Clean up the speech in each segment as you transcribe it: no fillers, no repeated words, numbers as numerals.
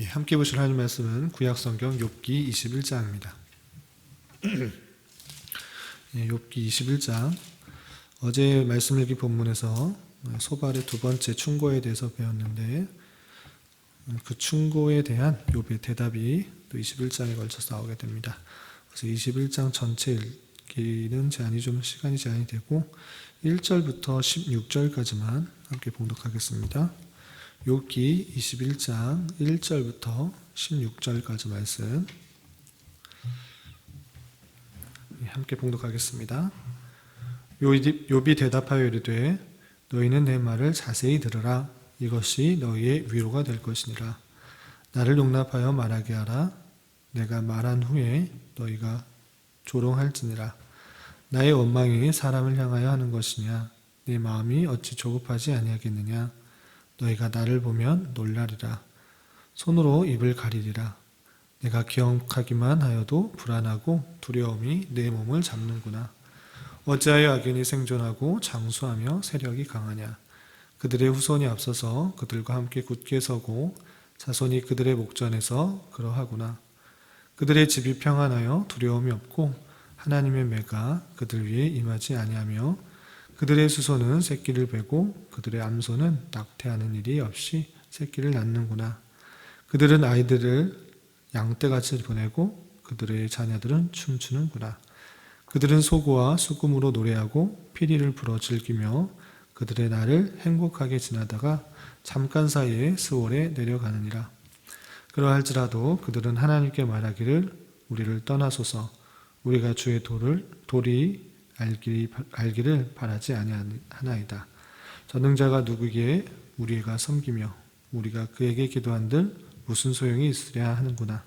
함께 보실 하나님 말씀은 구약성경 욥기 21장입니다. 욥기 21장, 어제 말씀 읽기 본문에서 소발의 두 번째 충고에 대해서 배웠는데, 그 충고에 대한 욥의 대답이 또 21장에 걸쳐서 나오게 됩니다. 그래서 21장 전체 읽기는 시간이 제한이 되고 1절부터 16절까지만 함께 봉독하겠습니다. 욥기 21장 1절부터 16절까지 말씀 함께 봉독하겠습니다. 욥이 대답하여 이르되 너희는 내 말을 자세히 들으라. 이것이 너희의 위로가 될 것이니라. 나를 용납하여 말하게 하라. 내가 말한 후에 너희가 조롱할지니라. 나의 원망이 사람을 향하여 하는 것이냐? 내 마음이 어찌 조급하지 아니하겠느냐? 너희가 나를 보면 놀라리라. 손으로 입을 가리리라. 내가 기억하기만 하여도 불안하고 두려움이 내 몸을 잡는구나. 어찌하여 악인이 생존하고 장수하며 세력이 강하냐? 그들의 후손이 앞서서 그들과 함께 굳게 서고 자손이 그들의 목전에서 그러하구나. 그들의 집이 평안하여 두려움이 없고 하나님의 매가 그들 위에 임하지 아니하며 그들의 수소는 새끼를 베고 그들의 암소는 낙태하는 일이 없이 새끼를 낳는구나. 그들은 아이들을 양떼같이 보내고 그들의 자녀들은 춤추는구나. 그들은 소고와 수금으로 노래하고 피리를 불어 즐기며 그들의 날을 행복하게 지나다가 잠깐 사이에 스올에 내려가느니라. 그러할지라도 그들은 하나님께 말하기를 우리를 떠나소서. 우리가 주의 도리 알기를 바라지 아니하나이다. 전능자가 누구기에 우리가 섬기며 우리가 그에게 기도한들 무슨 소용이 있으랴 하는구나.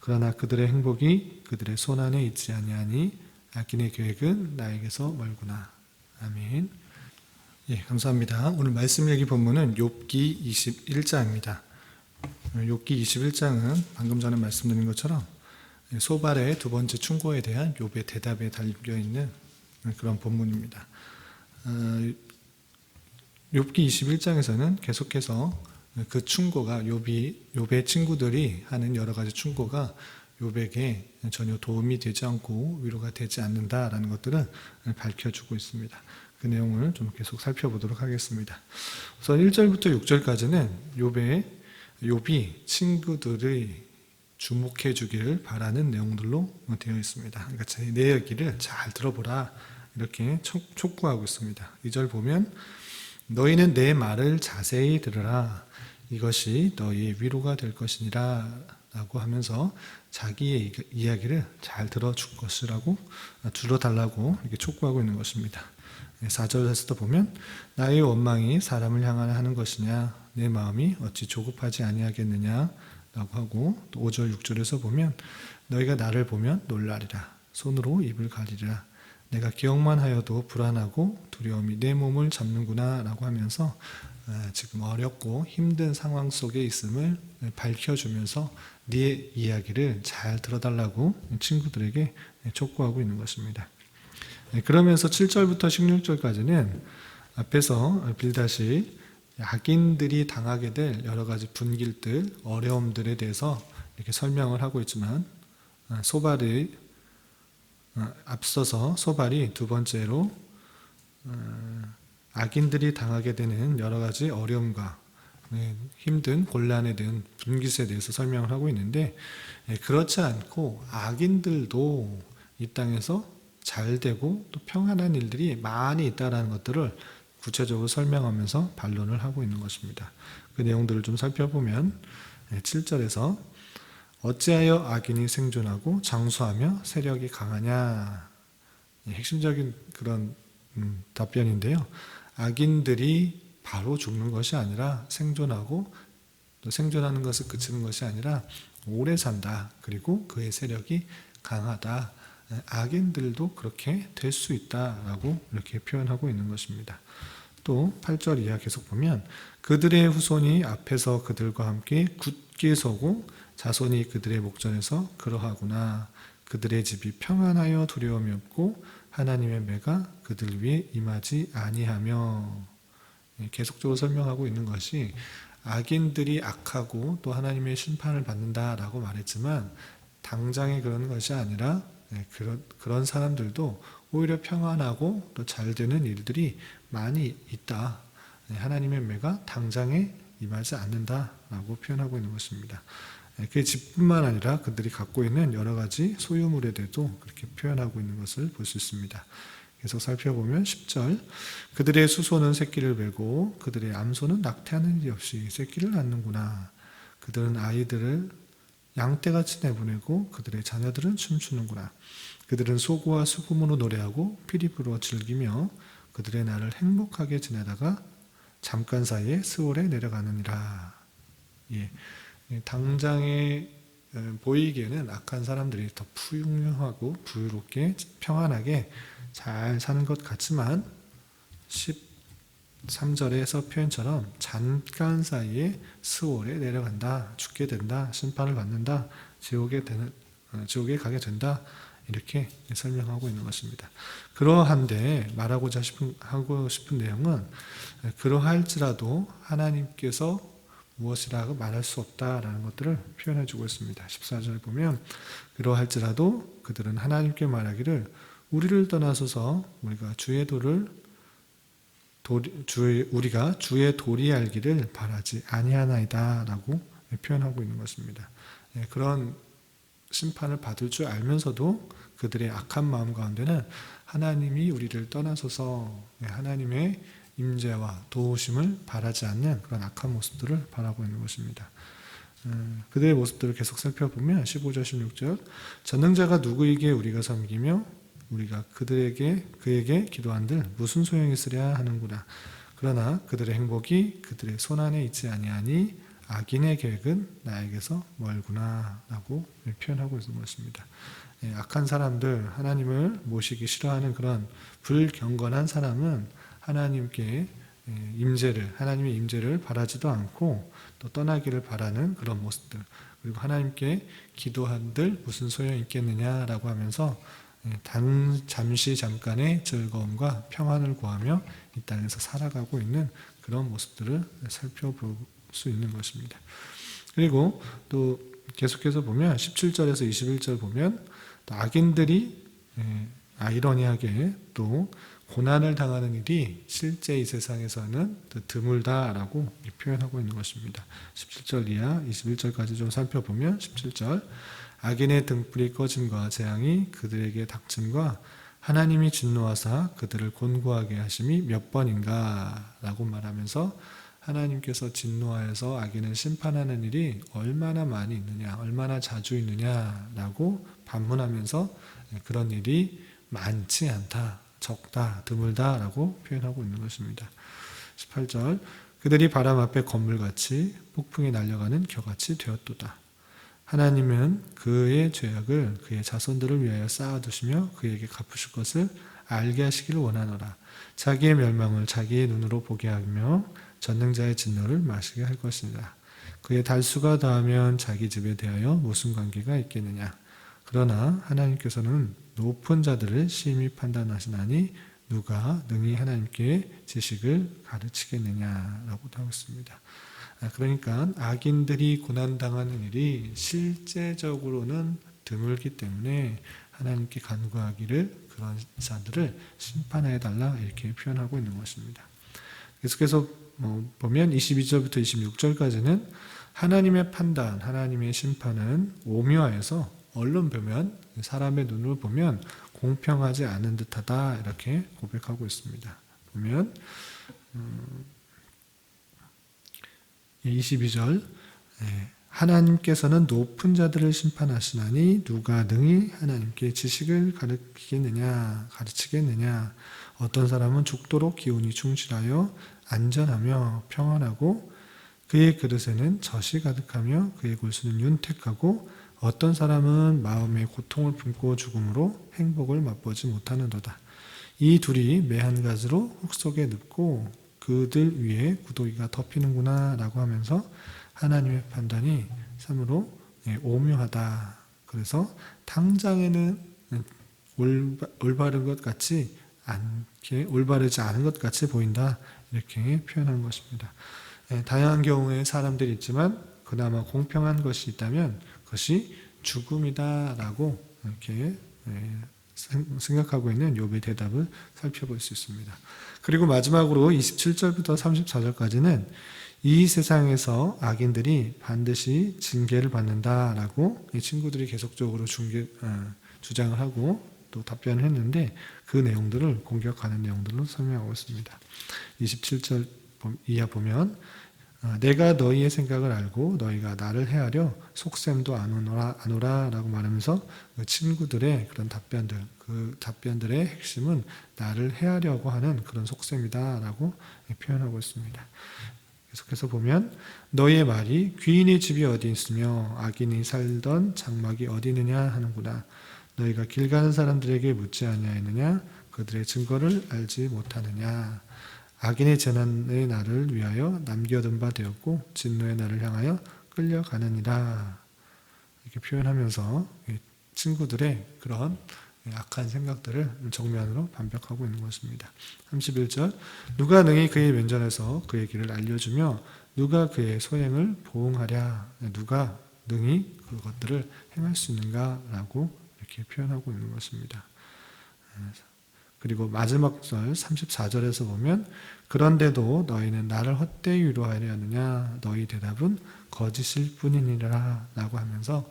그러나 그들의 행복이 그들의 손안에 있지 아니하니 악인의 계획은 나에게서 멀구나. 아멘. 감사합니다. 오늘 말씀 읽기 본문은 욥기 21장입니다. 욥기 21장은 방금 전에 말씀드린 것처럼 소발의 두 번째 충고에 대한 욥의 대답에 달려있는 그런 본문입니다. 욥기 21장에서는 계속해서 그 충고가 욥의 친구들이 하는 여러 가지 충고가 욥에게 전혀 도움이 되지 않고 위로가 되지 않는다라는 것들을 밝혀주고 있습니다. 그 내용을 좀 계속 살펴보도록 하겠습니다. 우선 1절부터 6절까지는 욥이 친구들의 주목해 주기를 바라는 내용들로 되어 있습니다. 그러니까 내 얘기를 잘 들어보라 이렇게 촉구하고 있습니다. 2절 보면 너희는 내 말을 자세히 들으라. 이것이 너희의 위로가 될 것이니라 라고 하면서 자기의 이야기를 잘 들어줄 것이라고 들어달라고 이렇게 촉구하고 있는 것입니다. 4절에서도 보면 나의 원망이 사람을 향하여 하는 것이냐 내 마음이 어찌 조급하지 아니하겠느냐 라고 하고 또 5절 6절에서 보면 너희가 나를 보면 놀라리라. 손으로 입을 가리리라. 내가 기억만 하여도 불안하고 두려움이 내 몸을 잡는구나 라고 하면서 지금 어렵고 힘든 상황 속에 있음을 밝혀주면서 네 이야기를 잘 들어달라고 친구들에게 촉구하고 있는 것입니다. 그러면서 7절부터 16절까지는 앞에서 빌다시 악인들이 당하게 될 여러 가지 분길들, 어려움들에 대해서 이렇게 설명을 하고 있지만 앞서서 소발이 두 번째로 악인들이 당하게 되는 여러 가지 어려움과 힘든 곤란에 대한 분깃에 대해서 설명을 하고 있는데 그렇지 않고 악인들도 이 땅에서 잘 되고 또 평안한 일들이 많이 있다는 것들을 구체적으로 설명하면서 반론을 하고 있는 것입니다. 그 내용들을 좀 살펴보면 7절에서 어찌하여 악인이 생존하고 장수하며 세력이 강하냐 핵심적인 그런 답변인데요. 악인들이 바로 죽는 것이 아니라 생존하고 또 생존하는 것을 그치는 것이 아니라 오래 산다. 그리고 그의 세력이 강하다. 악인들도 그렇게 될 수 있다라고 이렇게 표현하고 있는 것입니다. 또 8절 이하 계속 보면 그들의 후손이 앞에서 그들과 함께 굳게 서고 자손이 그들의 목전에서 그러하구나. 그들의 집이 평안하여 두려움이 없고 하나님의 매가 그들 위에 임하지 아니하며 계속적으로 설명하고 있는 것이 악인들이 악하고 또 하나님의 심판을 받는다라고 말했지만 당장에 그런 것이 아니라 그런 사람들도 오히려 평안하고 또 잘 되는 일들이 많이 있다. 하나님의 은혜가 당장에 임하지 않는다라고 표현하고 있는 것입니다. 그 집뿐만 아니라 그들이 갖고 있는 여러 가지 소유물에 대해도 그렇게 표현하고 있는 것을 볼 수 있습니다. 계속 살펴보면 10절 그들의 수소는 새끼를 베고 그들의 암소는 낙태하는 일이 없이 새끼를 낳는구나. 그들은 아이들을 양떼같이 내보내고 그들의 자녀들은 춤추는구나. 그들은 소고와 수금으로 노래하고 피리 불어 즐기며 그들의 날을 행복하게 지내다가 잠깐 사이에 스올에 내려가느니라. 예. 당장에 보이기에는 악한 사람들이 더 풍요하고 부유롭게 평안하게 잘 사는 것 같지만 13절에서 표현처럼 잠깐 사이에 스올에 내려간다, 죽게 된다, 심판을 받는다, 지옥에 가게 된다 이렇게 설명하고 있는 것입니다. 그러한데 하고 싶은 내용은 그러할지라도 하나님께서 무엇이라고 말할 수 없다라는 것들을 표현해 주고 있습니다. 14절 보면 그러할지라도 그들은 하나님께 말하기를 우리를 떠나소서 우리가 주의 도리 알기를 바라지 아니하나이다라고 표현하고 있는 것입니다. 그런 심판을 받을 줄 알면서도 그들의 악한 마음 가운데는 하나님이 우리를 떠나소서 하나님의 임재와 도우심을 바라지 않는 그런 악한 모습들을 바라고 있는 것입니다. 그들의 모습들을 계속 살펴보면 15절 16절 전능자가 누구에게 우리가 섬기며 우리가 그에게 기도한들 무슨 소용이 있으랴 하는구나. 그러나 그들의 행복이 그들의 손안에 있지 아니하니 악인의 계획은 나에게서 멀구나 라고 표현하고 있는 것입니다. 악한 사람들, 하나님을 모시기 싫어하는 그런 불경건한 사람은 하나님의 임재를 바라지도 않고 또 떠나기를 바라는 그런 모습들, 그리고 하나님께 기도한들 무슨 소용이 있겠느냐라고 하면서 잠시 잠깐의 즐거움과 평안을 구하며 이 땅에서 살아가고 있는 그런 모습들을 살펴볼 수 있는 것입니다. 그리고 또 계속해서 보면 17절에서 21절 보면 또 악인들이 아이러니하게 또 고난을 당하는 일이 실제 이 세상에서는 드물다라고 표현하고 있는 것입니다. 17절 이하 21절까지 좀 살펴보면 17절 악인의 등불이 꺼짐과 재앙이 그들에게 닥침과 하나님이 진노하사 그들을 곤고하게 하심이 몇 번인가 라고 말하면서 하나님께서 진노하여서 악인을 심판하는 일이 얼마나 많이 있느냐, 얼마나 자주 있느냐라고 반문하면서 그런 일이 많지 않다, 적다, 드물다라고 표현하고 있는 것입니다. 18절 그들이 바람 앞에 건물같이 폭풍이 날려가는 겨같이 되었도다. 하나님은 그의 죄악을 그의 자손들을 위하여 쌓아두시며 그에게 갚으실 것을 알게 하시기를 원하노라. 자기의 멸망을 자기의 눈으로 보게 하며 전능자의 진노를 마시게 할 것이니라. 그의 달수가 다하면 자기 집에 대하여 무슨 관계가 있겠느냐. 그러나 하나님께서는 높은 자들을 심히 판단하시나니 누가 능히 하나님께 지식을 가르치겠느냐라고 하고 있습니다. 그러니까 악인들이 고난당하는 일이 실제적으로는 드물기 때문에 하나님께 간구하기를 그런 자들을 심판해달라 이렇게 표현하고 있는 것입니다. 계속해서 보면 22절부터 26절까지는 하나님의 판단, 하나님의 심판은 오묘하여서 얼른 보면 사람의 눈으로 보면 공평하지 않은 듯하다 이렇게 고백하고 있습니다. 보면 22절 하나님께서는 높은 자들을 심판하시나니 누가 능히 하나님께 지식을 가르치겠느냐. 어떤 사람은 죽도록 기운이 충실하여 안전하며 평안하고 그의 그릇에는 젖이 가득하며 그의 골수는 윤택하고 어떤 사람은 마음에 고통을 품고 죽음으로 행복을 맛보지 못하는도다. 이 둘이 매 한 가지로 흙 속에 눕고 그들 위에 구더기가 덮이는구나 라고 하면서 하나님의 판단이 참으로 오묘하다. 그래서 당장에는 올바른 것 같지 않게, 올바르지 않은 것 같이 보인다 이렇게 표현한 것입니다. 다양한 경우에 사람들이 있지만 그나마 공평한 것이 있다면 그것이 죽음이다라고 이렇게 생각하고 있는 욥의 대답을 살펴볼 수 있습니다. 그리고 마지막으로 27절부터 34절까지는 이 세상에서 악인들이 반드시 징계를 받는다라고 이 친구들이 계속적으로 주장을 하고 또 답변을 했는데 그 내용들을 공격하는 내용들로 설명하고 있습니다. 27절 이하 보면 내가 너희의 생각을 알고 너희가 나를 헤아려 속셈도 안 오라 라고 말하면서 그 친구들의 그런 답변들, 그 답변들의 핵심은 나를 헤아려고 하는 그런 속셈이다 라고 표현하고 있습니다. 계속해서 보면 너희의 말이 귀인의 집이 어디 있으며 악인이 살던 장막이 어디 있느냐 하는구나. 너희가 길 가는 사람들에게 묻지 아니하였느냐? 그들의 증거를 알지 못하느냐? 악인의 재난의 날을 위하여 남겨둔 바 되었고 진노의 날을 향하여 끌려가느니라. 이렇게 표현하면서 친구들의 그런 악한 생각들을 정면으로 반박하고 있는 것입니다. 31절 누가 능히 그의 면전에서 그의 길을 알려주며 누가 그의 소행을 보응하랴. 누가 능히 그것들을 행할 수 있는가라고 이렇게 표현하고 있는 것입니다. 그리고 마지막 절 34절에서 보면 그런데도 너희는 나를 헛되이 위로하려 하느냐 너희 대답은 거짓일 뿐이니라 라고 하면서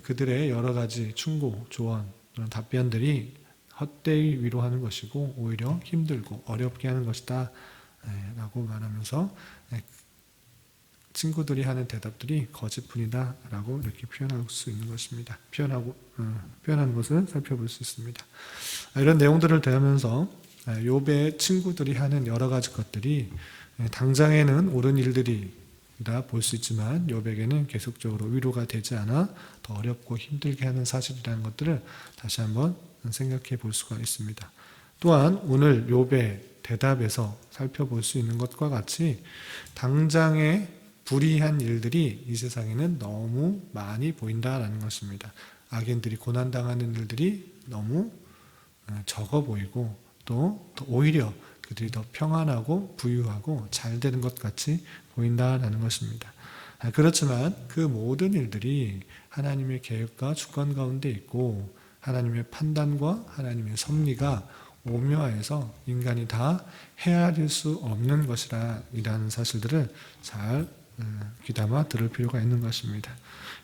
그들의 여러 가지 충고, 조언, 그런 답변들이 헛되이 위로하는 것이고 오히려 힘들고 어렵게 하는 것이다 라고 말하면서 친구들이 하는 대답들이 거짓뿐이다 라고 이렇게 표현할 수 있는 것입니다. 표현하는 것을 살펴볼 수 있습니다. 이런 내용들을 대하면서 욥의 친구들이 하는 여러 가지 것들이 당장에는 옳은 일들이라 볼 수 있지만 욥에게는 계속적으로 위로가 되지 않아 더 어렵고 힘들게 하는 사실이라는 것들을 다시 한번 생각해 볼 수가 있습니다. 또한 오늘 욥의 대답에서 살펴볼 수 있는 것과 같이 당장에 불의한 일들이 이 세상에는 너무 많이 보인다라는 것입니다. 악인들이 고난당하는 일들이 너무 적어 보이고 또 오히려 그들이 더 평안하고 부유하고 잘 되는 것 같이 보인다라는 것입니다. 그렇지만 그 모든 일들이 하나님의 계획과 주권 가운데 있고 하나님의 판단과 하나님의 섭리가 오묘하여서 인간이 다 헤아릴 수 없는 것이라는 사실들을 잘 귀담아 들을 필요가 있는 것입니다.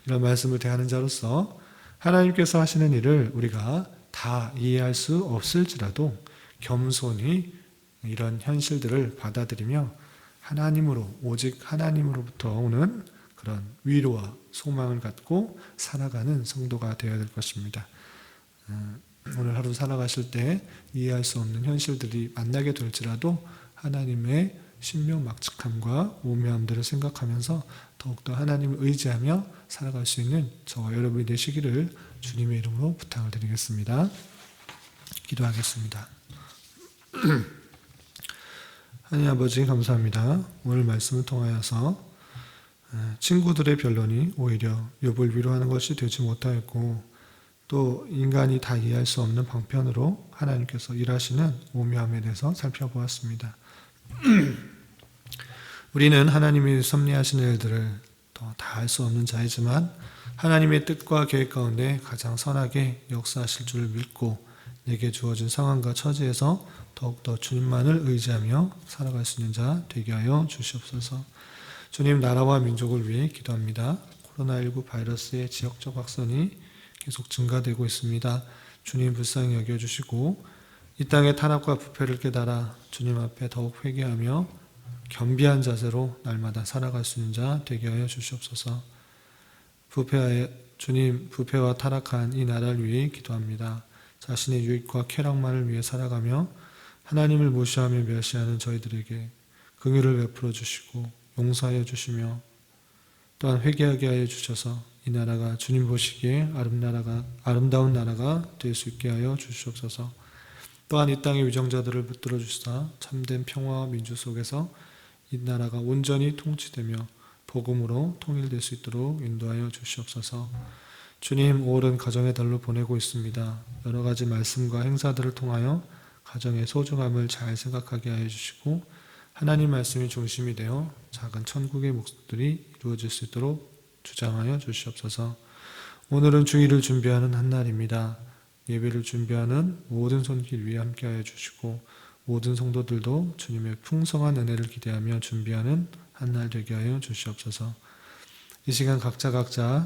이런 말씀을 대하는 자로서 하나님께서 하시는 일을 우리가 다 이해할 수 없을지라도 겸손히 이런 현실들을 받아들이며 하나님으로 오직 하나님으로부터 오는 그런 위로와 소망을 갖고 살아가는 성도가 되어야 될 것입니다. 오늘 하루 살아가실 때 이해할 수 없는 현실들이 만나게 될지라도 하나님의 신명막측함과 오묘함들을 생각하면서 더욱더 하나님을 의지하며 살아갈 수 있는 저와 여러분이 되시기를 주님의 이름으로 부탁을 드리겠습니다. 기도하겠습니다. 하나님 아버지 감사합니다. 오늘 말씀을 통하여서 친구들의 변론이 오히려 욥을 위로하는 것이 되지 못하였고 또 인간이 다 이해할 수 없는 방편으로 하나님께서 일하시는 오묘함에 대해서 살펴보았습니다. 우리는 하나님이 섭리하시는 일들을 다 알 수 없는 자이지만 하나님의 뜻과 계획 가운데 가장 선하게 역사하실 줄 믿고 내게 주어진 상황과 처지에서 더욱더 주님만을 의지하며 살아갈 수 있는 자 되게 하여 주시옵소서. 주님 나라와 민족을 위해 기도합니다. 코로나19 바이러스의 지역적 확산이 계속 증가되고 있습니다. 주님 불쌍히 여겨주시고 이 땅의 탄압과 부패를 깨달아 주님 앞에 더욱 회개하며 겸비한 자세로 날마다 살아갈 수 있는 자 되게 하여 주시옵소서. 주님 부패와 타락한 이 나라를 위해 기도합니다. 자신의 유익과 쾌락만을 위해 살아가며 하나님을 무시하며 멸시하는 저희들에게 긍휼을 베풀어 주시고 용서하여 주시며 또한 회개하게 하여 주셔서 이 나라가 주님 보시기에 아름다운 나라가 될 수 있게 하여 주시옵소서. 또한 이 땅의 위정자들을 붙들어 주시사 참된 평화와 민주 속에서 이 나라가 온전히 통치되며 복음으로 통일될 수 있도록 인도하여 주시옵소서. 주님 5월은 가정의 달로 보내고 있습니다. 여러 가지 말씀과 행사들을 통하여 가정의 소중함을 잘 생각하게 하여 주시고 하나님 말씀이 중심이 되어 작은 천국의 목적들이 이루어질 수 있도록 주장하여 주시옵소서. 오늘은 주일을 준비하는 한 날입니다. 예배를 준비하는 모든 손길 위에 함께하여 주시고 모든 성도들도 주님의 풍성한 은혜를 기대하며 준비하는 한 날 되게 하여 주시옵소서. 이 시간 각자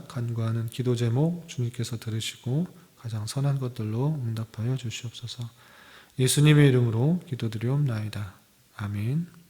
간구하는 기도 제목 주님께서 들으시고 가장 선한 것들로 응답하여 주시옵소서. 예수님의 이름으로 기도드리옵나이다. 아멘.